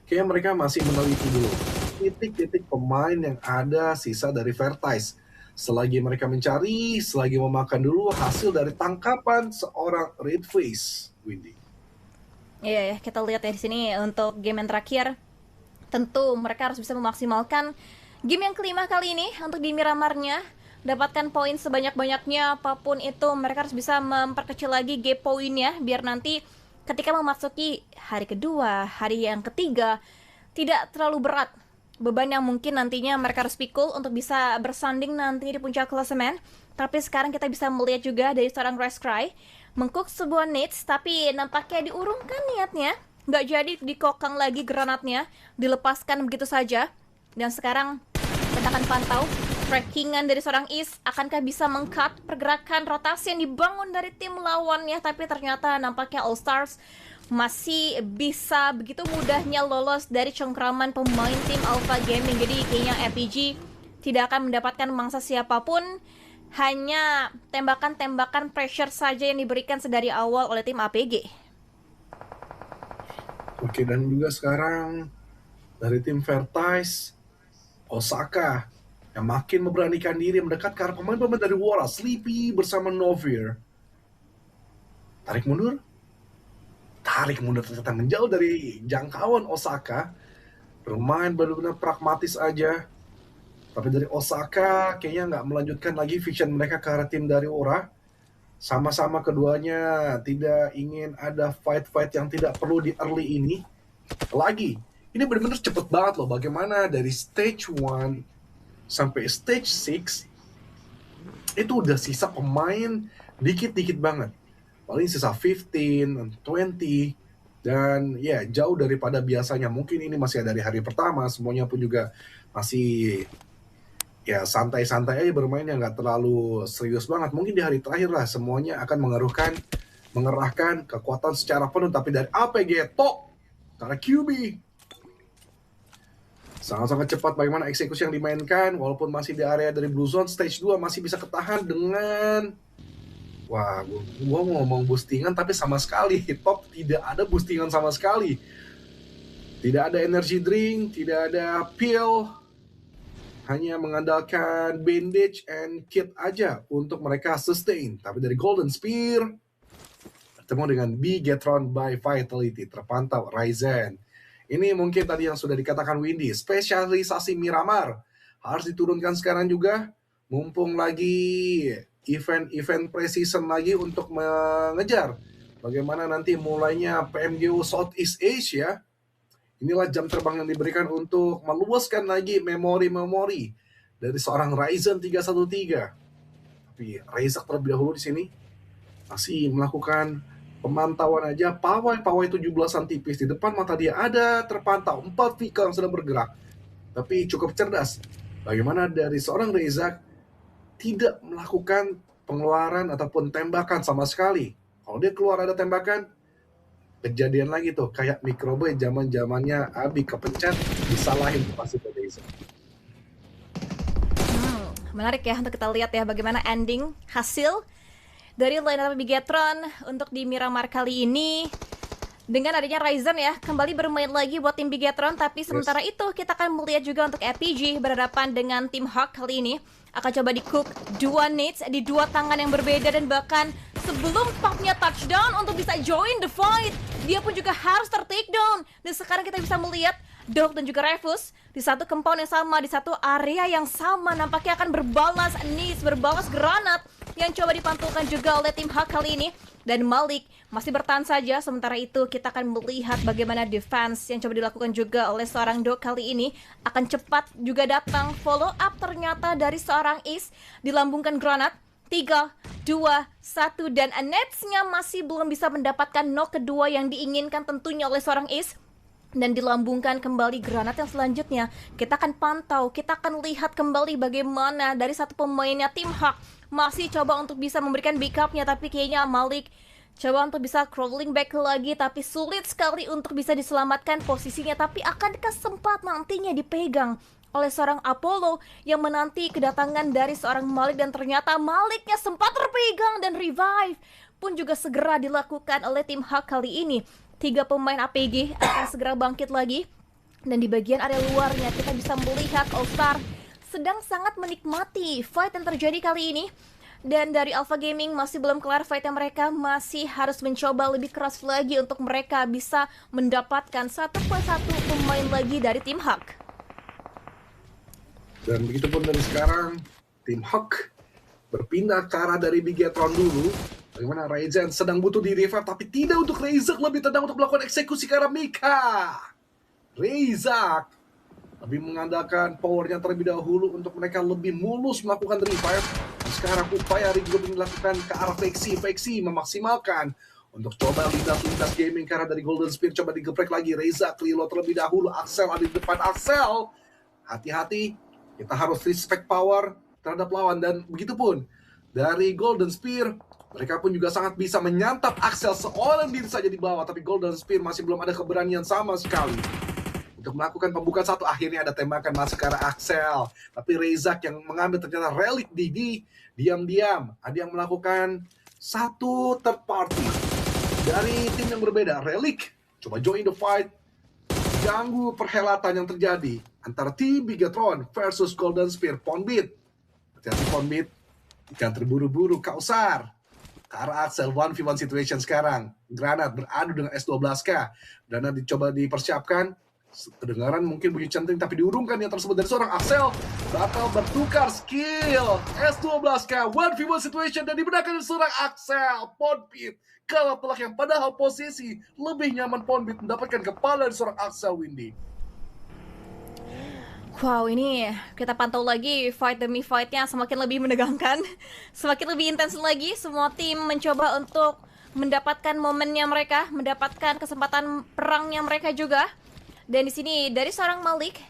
kayaknya mereka masih meneliti dulu titik-titik pemain yang ada sisa dari Vertice. Selagi mereka mencari, selagi memakan dulu hasil dari tangkapan seorang Red Face, Windy. Iya ya, kita lihat ya di sini untuk game yang terakhir. Tentu mereka harus bisa memaksimalkan game yang kelima kali ini untuk di Miramarnya. Dapatkan poin sebanyak-banyaknya apapun itu, mereka harus bisa memperkecil lagi gap poinnya biar nanti ketika memasuki hari kedua, hari yang ketiga tidak terlalu berat beban yang mungkin nantinya mereka harus pikul untuk bisa bersanding nanti di puncak klasemen. Tapi sekarang kita bisa melihat juga dari seorang Rescry mengcook sebuah nades, tapi nampaknya diurungkan niatnya. Nggak jadi dikokang lagi granatnya, dilepaskan begitu saja. Dan sekarang kita akan pantau trackingan dari seorang Is, akankah bisa mengcut pergerakan rotasi yang dibangun dari tim lawannya. Tapi ternyata nampaknya All Stars masih bisa begitu mudahnya lolos dari cengkraman pemain tim Alpha Gaming. Jadi kayaknya FPG tidak akan mendapatkan mangsa siapapun, hanya tembakan-tembakan pressure saja yang diberikan sedari awal oleh tim APG. Oke, dan juga sekarang dari tim Vertice, Osaka yang makin memberanikan diri mendekat ke arah pemain-pemain dari Wara, Sleepy bersama Novir. Tarik mundur ternyata menjauh dari jangkauan Osaka. Bermain benar-benar pragmatis aja. Tapi dari Osaka kayaknya nggak melanjutkan lagi vision mereka ke arah tim dari Ora. Sama-sama keduanya tidak ingin ada fight-fight yang tidak perlu di early ini. Lagi, ini benar-benar cepet banget loh. Bagaimana dari stage 1 sampai stage 6 itu udah sisa pemain dikit-dikit banget. Paling sisa 15, 20, dan ya jauh daripada biasanya. Mungkin ini masih dari hari pertama, semuanya pun juga masih ya santai-santai aja bermainnya, nggak terlalu serius banget. Mungkin di hari terakhir lah semuanya akan mengerahkan kekuatan secara penuh. Tapi dari APG top karena QB sangat-sangat cepat bagaimana eksekusi yang dimainkan, walaupun masih di area dari Blue Zone. Stage 2 masih bisa ketahan dengan wah, gua mau ngomong boostingan tapi sama sekali top tidak ada boostingan sama sekali. Tidak ada energy drink, tidak ada pill, hanya mengandalkan bandage and kit aja untuk mereka sustain. Tapi dari Golden Spear bertemu dengan Bigetron by Vitality, terpantau Ryzen. Ini mungkin tadi yang sudah dikatakan Windy, spesialisasi Miramar harus diturunkan sekarang juga, mumpung lagi event-event precision lagi untuk mengejar bagaimana nanti mulainya PMGO Southeast Asia. Inilah jam terbang yang diberikan untuk meluaskan lagi memori-memori dari seorang Ryzen 313. Tapi Razak terlebih dahulu di sini masih melakukan pemantauan aja. Pawai 17-an tipis di depan mata dia ada terpantau 4 vehicle yang sedang bergerak. Tapi cukup cerdas. Bagaimana dari seorang Razak tidak melakukan pengeluaran ataupun tembakan sama sekali. Kalau dia keluar ada tembakan, kejadian lagi tuh kayak mikrobe zaman zamannya Abi kepencet disalahin pasti ke Razak. Menarik ya untuk kita lihat ya bagaimana ending hasil dari lineup Bigetron untuk di Miramar kali ini. Dengan adanya Ryzen ya kembali bermain lagi buat tim Bigetron. Tapi sementara itu kita akan melihat juga untuk FPG berhadapan dengan tim Hawk kali ini. Akan coba di cook 2 nades di 2 tangan yang berbeda. Dan bahkan sebelum Pucknya touchdown untuk bisa join the fight, dia pun juga harus ter-takedown. Dan sekarang kita bisa melihat Dog dan juga Revus di satu compound yang sama, di satu area yang sama. Nampaknya akan berbalas nades, berbalas granat yang coba dipantulkan juga oleh tim Hawk kali ini. Dan Malik masih bertahan saja. Sementara itu kita akan melihat bagaimana defense yang coba dilakukan juga oleh seorang Dog kali ini. Akan cepat juga datang follow up ternyata dari seorang Is. Dilambungkan granat. 3, 2, 1. Dan Nets-nya masih belum bisa mendapatkan knock kedua yang diinginkan tentunya oleh seorang Is. Dan dilambungkan kembali granat yang selanjutnya. Kita akan pantau, kita akan lihat kembali bagaimana dari satu pemainnya tim Hawk masih coba untuk bisa memberikan backupnya. Tapi kayaknya Malik coba untuk bisa crawling back lagi, tapi sulit sekali untuk bisa diselamatkan posisinya. Tapi akankah sempat nantinya dipegang oleh seorang Apollo yang menanti kedatangan dari seorang Malik. Dan ternyata Maliknya sempat terpegang dan revive pun juga segera dilakukan oleh tim Hawk kali ini. 3 pemain APG akan segera bangkit lagi. Dan di bagian area luarnya kita bisa melihat All-Star sedang sangat menikmati fight yang terjadi kali ini. Dan dari Alpha Gaming masih belum kelar fight-nya, mereka masih harus mencoba lebih keras lagi untuk mereka bisa mendapatkan satu persatu pemain lagi dari tim Hawk. Dan begitu pun dari sekarang, tim Hawk berpindah ke arah dari Bigetron dulu. Bagaimana Ryzen sedang butuh di revive, tapi tidak untuk Razak, lebih tenang untuk melakukan eksekusi ke arah Mika. Razak lebih mengandalkan powernya terlebih dahulu untuk mereka lebih mulus melakukan revive. Dan sekarang upaya Rigo dilakukan ke arah Faksi memaksimalkan untuk coba lintas gaming karena dari Golden Spear coba digeprek lagi. Razak reload terlebih dahulu, Axel ada di depan. Axel, hati-hati, kita harus respect power terhadap lawan. Dan begitu pun dari Golden Spear, mereka pun juga sangat bisa menyantap Axel seorang diri saja di bawah, tapi Golden Spear masih belum ada keberanian sama sekali untuk melakukan pembukaan satu. Akhirnya ada tembakan masuk ke arah Axel, tapi Razak yang mengambil ternyata Relic Didi. Diam-diam ada yang melakukan satu third party dari tim yang berbeda. Relic coba join the fight, ganggu perhelatan yang terjadi antara tim Bigetron versus Golden Spear. Ponbit, hati-hati Ponbit, jangan terburu-buru. Kausar ke arah Axel, 1v1 situation sekarang. Granat beradu dengan S12K. Granat dicoba dipersiapkan. Kedengaran mungkin bunyi centing, tapi diurungkan yang tersebut dari seorang Axel. Bakal bertukar skill S12K 1v1 situation dan dibenarkan dari seorang Axel. Ponbit kalah telak yang padahal posisi lebih nyaman. Ponbit mendapatkan kepala dari seorang Axel, Windy. Wow, ini kita pantau lagi fight demi fightnya semakin lebih menegangkan, semakin lebih intens lagi. Semua tim mencoba untuk mendapatkan momennya mereka, mendapatkan kesempatan perangnya mereka juga. Dan di sini dari seorang Malik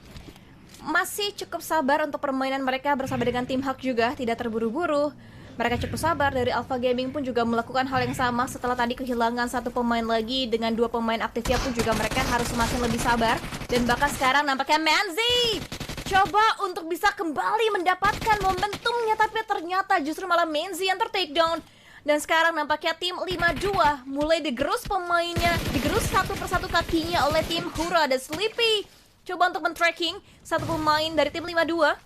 masih cukup sabar untuk permainan mereka bersama dengan tim Hawk juga, tidak terburu-buru. Mereka cukup sabar. Dari Alpha Gaming pun juga melakukan hal yang sama setelah tadi kehilangan satu pemain lagi. Dengan dua pemain aktifnya pun juga mereka harus semakin lebih sabar. Dan bahkan sekarang nampaknya Manzi coba untuk bisa kembali mendapatkan momentumnya, tapi ternyata justru malah Manzi yang ter-takedown. Dan sekarang nampaknya tim 5-2 mulai digerus pemainnya, digerus satu persatu kakinya oleh tim Hura. Dan Sleepy coba untuk men-tracking satu pemain dari tim 5-2,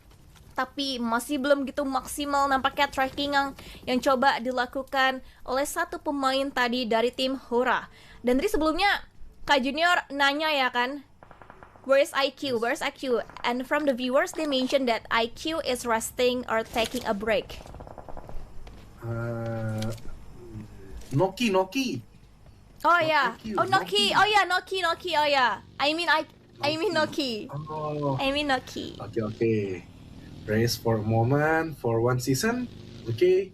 tapi masih belum gitu maksimal nampaknya tracking yang coba dilakukan oleh satu pemain tadi dari tim Hura. Dan tadi sebelumnya Kak Junior nanya ya kan, where's IQ? Where's IQ? And from the viewers they mentioned that IQ is resting or taking a break. Noki. Oh ya, IQ, oh Noki, oh ya Noki, oh ya. I mean Noki. Oh, I mean Noki. okay. Praise for a moment, for one season. Okay,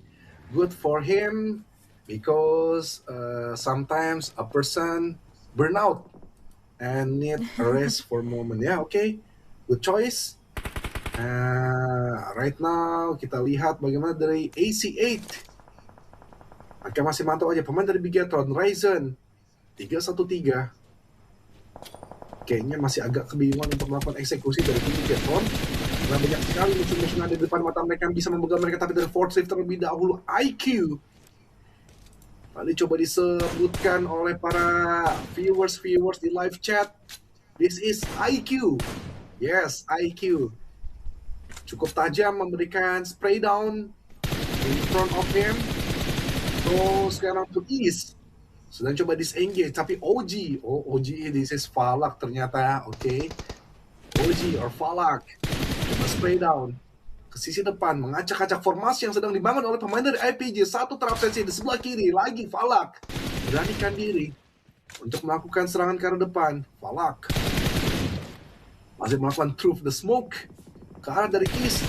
good for him because sometimes a person burn out and need a rest for a moment. Yeah, okay, good choice. Right now kita lihat bagaimana dari AC8. Mereka masih mantau aja pemain dari Bigetron. Ryzen 313 kayaknya masih agak kebingungan untuk melakukan eksekusi dari tim Bigetron karena banyak sekali musuh-musuh di depan mata mereka yang bisa membegal mereka. Tapi dari Fort Rift terlebih dahulu IQ tadi coba disebutkan oleh para viewers di live chat, this is IQ. Yes, IQ cukup tajam memberikan spray down in front of him. So sekarang to East sedang coba disengage, tapi OG, this is Falak ternyata. Okay, OG or Falak coba spray down ke sisi depan, mengacak-acak formasi yang sedang dibangun oleh pemain dari IPG. Satu trap sesi di sebelah kiri, lagi Falak beranikan diri untuk melakukan serangan ke arah depan. Falak masih melakukan Truth the Smoke ke arah dari East.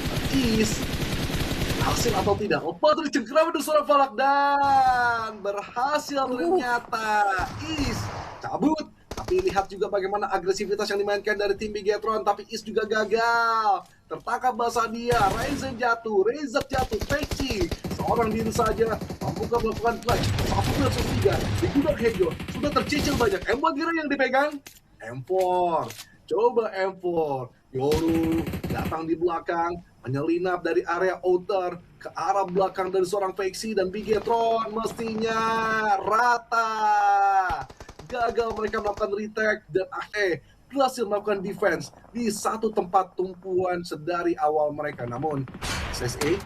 Hasil atau tidak? Lepas dari cengkeraman dari seorang Falak dan berhasil ternyata. East cabut. Tapi lihat juga bagaimana agresivitas yang dimainkan dari tim Bigetron. Tapi East juga gagal. Tertangkap basah dia. Ryzen jatuh. Razak jatuh. Peci seorang diri saja mampu melakukan clutch. 1-3 di gudang Hejo. Sudah tercicil banyak. M4 kira yang dipegang. M4. Coba M4. Yoru datang di belakang, menyelinap dari area outer ke arah belakang dari seorang Faksi dan Bigetron mestinya rata. Gagal mereka melakukan retake dan berhasil melakukan defense di satu tempat tumpuan sedari awal mereka. Namun SSA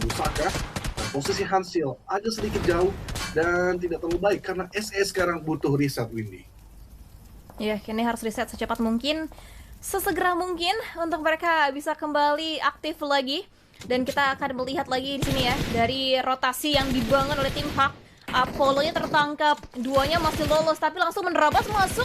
berusaha dan posisi Hansil agak sedikit jauh dan tidak terlalu baik karena SE sekarang butuh reset, Windy. Ya, kini harus reset secepat mungkin, sesegera mungkin untuk mereka bisa kembali aktif lagi. Dan kita akan melihat lagi di sini ya, dari rotasi yang dibangun oleh tim Hak. Apollo-nya tertangkap, duanya masih lolos tapi langsung menerabas masuk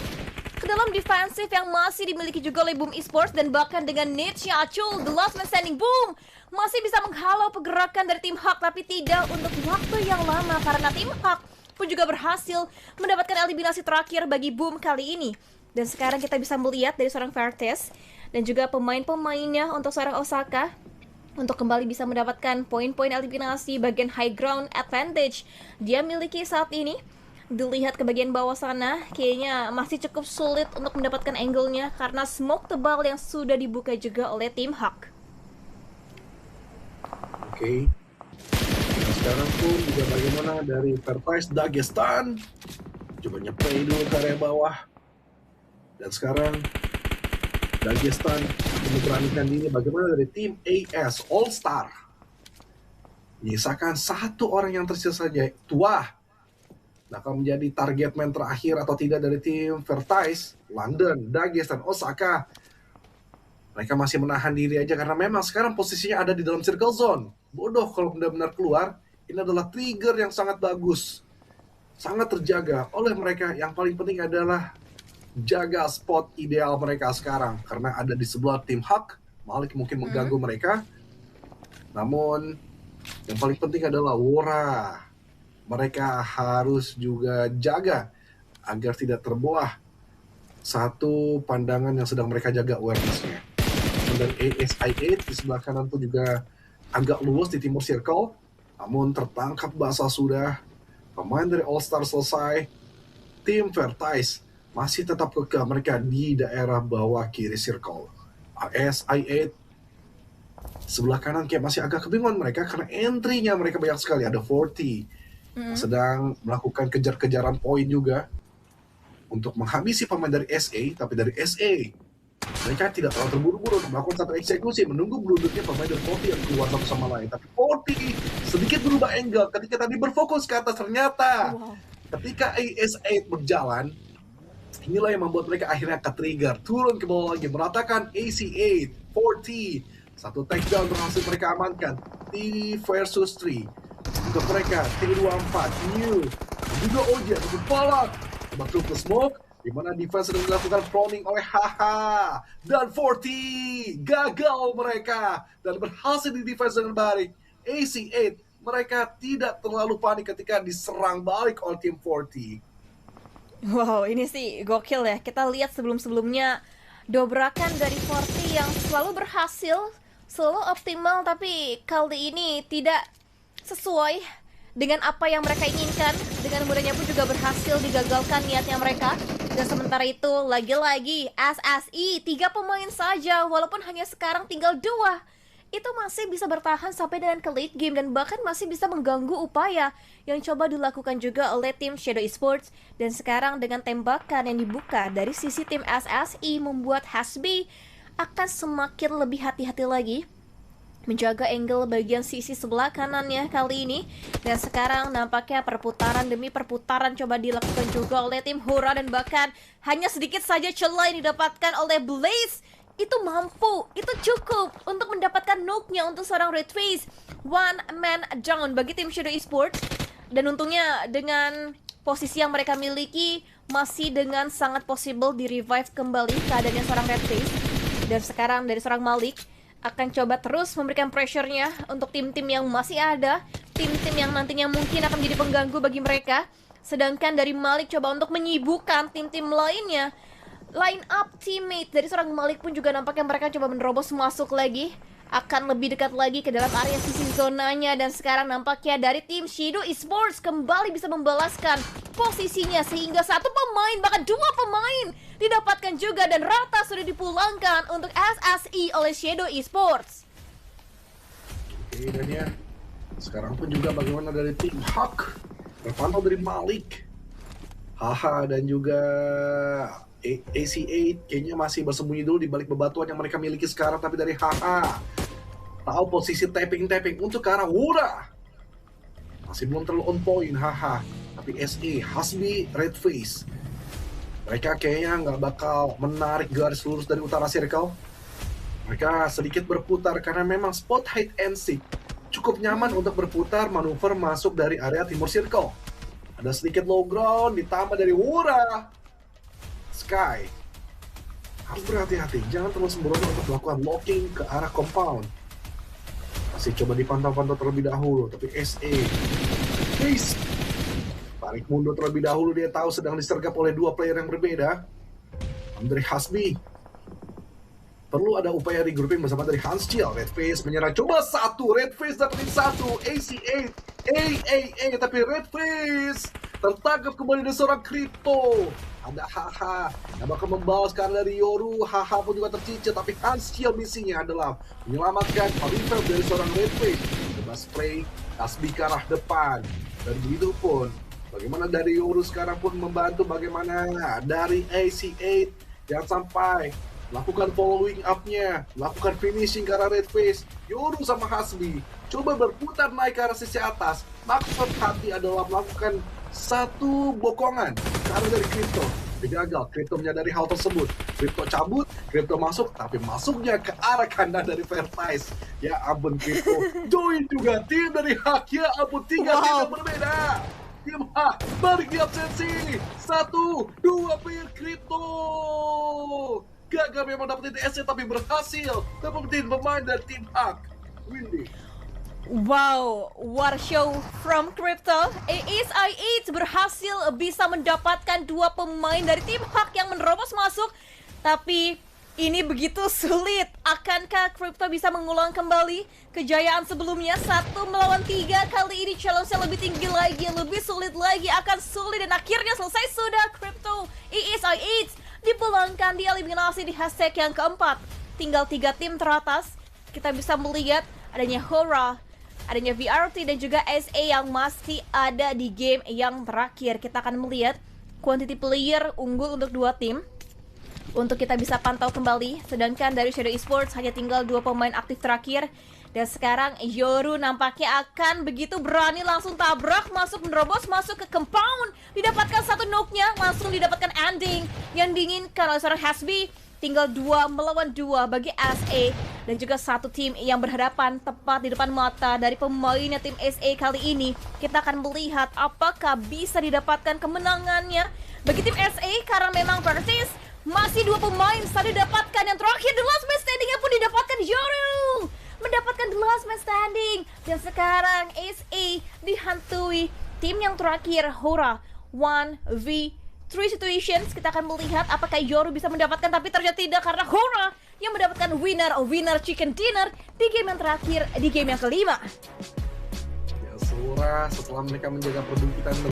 ke dalam defensif yang masih dimiliki juga oleh Boom Esports. Dan bahkan dengan Nietzsche Acul, the last man standing, Boom masih bisa menghalau pergerakan dari tim Hak, tapi tidak untuk waktu yang lama karena tim Hak pun juga berhasil mendapatkan eliminasi terakhir bagi Boom kali ini. Dan sekarang kita bisa melihat dari seorang Vertes dan juga pemain-pemainnya untuk seorang Osaka untuk kembali bisa mendapatkan poin-poin eliminasi bagian high ground advantage dia miliki saat ini. Dilihat ke bagian bawah sana, kayaknya masih cukup sulit untuk mendapatkan angle-nya karena smoke tebal yang sudah dibuka juga oleh tim Hak. Oke. Nah, sekarang pun juga bagaimana dari Vertis Dagestan. Coba nyeplay dulu ke area bawah. Dan sekarang Dagestan memberanikan diri bagaimana dari tim AS All Star. Menyisakan satu orang yang tersisa saja, Tuah. Nah, akan menjadi target man terakhir atau tidak dari tim Vertis, London, Dagestan, Osaka. Mereka masih menahan diri aja karena memang sekarang posisinya ada di dalam circle zone. Bodoh kalau benar-benar keluar. Ini adalah trigger yang sangat bagus. Sangat terjaga oleh mereka. Yang paling penting adalah jaga spot ideal mereka sekarang. Karena ada di sebelah tim Hak. Malik mungkin mengganggu mereka. Namun yang paling penting adalah Wora. Mereka harus juga jaga agar tidak terbelah satu pandangan yang sedang mereka jaga awareness-nya. Dan ASI8 di sebelah kanan pun juga agak luas di timur circle, namun tertangkap basah sudah. Pemain dari All Star selesai. Tim Vertis masih tetap kekeh mereka di daerah bawah kiri circle. ASI8 sebelah kanan kayak masih agak kebingungan mereka karena entry-nya mereka banyak sekali. Ada 40 sedang melakukan kejar-kejaran poin juga untuk menghabisi pemain dari SA, tapi dari SA mereka tidak terlalu terburu-buru untuk melakukan satu eksekusi, menunggu bludutnya pemain dari 40 yang keluar satu sama lain. Tapi 40 sedikit berubah angle ketika tadi berfokus ke atas. Ternyata ketika AS8 berjalan, inilah yang membuat mereka akhirnya ke-trigger, turun ke bawah lagi, meratakan AC8, 40. Satu takedown berhasil mereka amankan. 3 versus 3. Untuk mereka, T24, New, juga Oja, untuk Palak. Masuk ke smoke, di mana defense sedang dilakukan proning oleh Haha. Dan 40, gagal mereka. Dan berhasil di defense dengan baik. AC8, mereka tidak terlalu panik ketika diserang balik oleh tim 40. Wow, ini sih gokil ya. Kita lihat sebelum-sebelumnya dobrakan dari 40 yang selalu berhasil, selalu optimal, tapi kali ini tidak sesuai dengan apa yang mereka inginkan. Dengan mudahnya pun juga berhasil digagalkan niatnya mereka. Dan sementara itu, lagi-lagi SSI 3 pemain saja, walaupun hanya sekarang tinggal 2. Itu masih bisa bertahan sampai dengan ke late game dan bahkan masih bisa mengganggu upaya yang coba dilakukan juga oleh tim Shadow Esports. Dan sekarang dengan tembakan yang dibuka dari sisi tim SSI membuat Hasbi akan semakin lebih hati-hati lagi menjaga angle bagian sisi sebelah kanannya kali ini. Dan sekarang nampaknya perputaran demi perputaran coba dilakukan juga oleh tim Hura. Dan bahkan hanya sedikit saja celah yang didapatkan oleh Blaze itu mampu, itu cukup untuk mendapatkan nuke-nya untuk seorang Red Face. One man down bagi tim Shadow Esports. Dan untungnya dengan posisi yang mereka miliki masih dengan sangat possible di revive kembali keadaannya seorang Red Face. Dan sekarang dari seorang Malik akan coba terus memberikan pressure-nya untuk tim-tim yang masih ada, tim-tim yang nantinya mungkin akan menjadi pengganggu bagi mereka. Sedangkan dari Malik coba untuk menyibukkan tim-tim lainnya. Line up teammate dari seorang Malik pun juga nampaknya mereka coba menerobos masuk lagi, akan lebih dekat lagi ke dalam area sisi zonanya. Dan sekarang nampaknya dari tim Shadow Esports kembali bisa membalaskan posisinya sehingga satu pemain bahkan 2 pemain didapatkan juga dan rata sudah dipulangkan untuk SSI oleh Shadow Esports. Oke, dan ya sekarang pun juga bagaimana dari tim Hak terpantau dari Malik, Haha dan juga AC8 kayaknya masih bersembunyi dulu di balik bebatuan yang mereka miliki sekarang, tapi dari HH tahu posisi tapping untuk ke arah Wura. Masih belum terlalu on point HH, tapi SE, Hasbi, Redface mereka kayaknya nggak bakal menarik garis lurus dari utara circle. Mereka sedikit berputar karena memang spot hide and seek cukup nyaman untuk berputar manuver masuk dari area timur circle. Ada sedikit low ground ditambah dari Wura. Sky harus berhati-hati, jangan terlalu sembrono untuk melakukan locking ke arah compound. Masih coba dipantau-pantau terlebih dahulu, tapi SE please tarik mundur terlebih dahulu. Dia tahu sedang disergap oleh dua player yang berbeda. Dari Hasbi perlu ada upaya regrouping bersama dari Hanschil. Redface menyerang, coba satu, Redface dapetin satu, AC8 tapi Redface tertangkap kembali dari seorang Crypto. Ada HH yang bakal membalas karena dari Yoru. HH pun juga tercicil, tapi Hanschil misinya adalah menyelamatkan Oliver dari seorang Redface. Coba spray Hasbi ke arah depan, dan begitu pun bagaimana dari Yoru sekarang pun membantu bagaimana dari AC8 jangan sampai lakukan following up-nya, lakukan finishing ke arah Redface. Yoru sama Hasbi coba berputar naik ke arah sisi atas. Maksud hati adalah melakukan satu bokongan ke arah dari Crypto. Gagal, Crypto menyadari hal tersebut. Crypto cabut, Crypto masuk, tapi masuknya ke arah kanan dari Vertice. Ya ampun, Crypto join juga tim dari Hak. Ya ampun, tiga tim yang berbeda. Tim Hak balik di absensi. 1, 2 player Crypto gagal memang dapetin TSC, tapi berhasil dapetin pemain dari tim Hak. Windy. Wow, war show from Crypto. ASI8 berhasil bisa mendapatkan dua pemain dari tim Hak yang menerobos masuk. Tapi ini begitu sulit. Akankah Crypto bisa mengulang kembali kejayaan sebelumnya? 1 melawan 3. Kali ini challenge-nya lebih tinggi lagi, lebih sulit lagi. Akan sulit dan akhirnya selesai sudah. Crypto ASI8 dipulangkan, dieliminasi di hashtag yang keempat. Tinggal 3 tim teratas. Kita bisa melihat adanya Hora, adanya VRT dan juga SA yang masih ada di game yang terakhir. Kita akan melihat quantity player unggul untuk dua tim untuk kita bisa pantau kembali. Sedangkan dari Shadow Esports hanya tinggal 2 pemain aktif terakhir. Dan sekarang Yoru nampaknya akan begitu berani langsung tabrak, masuk, menerobos, masuk ke compound. Didapatkan satu knock-nya, langsung didapatkan ending yang diinginkan oleh seorang Hasbi. Tinggal 2 melawan 2 bagi SA. Dan juga satu tim yang berhadapan tepat di depan mata dari pemainnya tim SA kali ini. Kita akan melihat apakah bisa didapatkan kemenangannya bagi tim SA. Karena memang Vertis masih 2 pemain saat didapatkan. Yang terakhir the last man standing-nya pun didapatkan Yoru. Mendapatkan the last man standing. Dan sekarang SA dihantui tim yang terakhir Hora 1v3 situations. Kita akan melihat apakah Yoru bisa mendapatkan, tapi ternyata tidak karena Hora yang mendapatkan winner chicken dinner di game yang terakhir, di game yang kelima. Ya, Sora setelah mereka menjaga perbukitan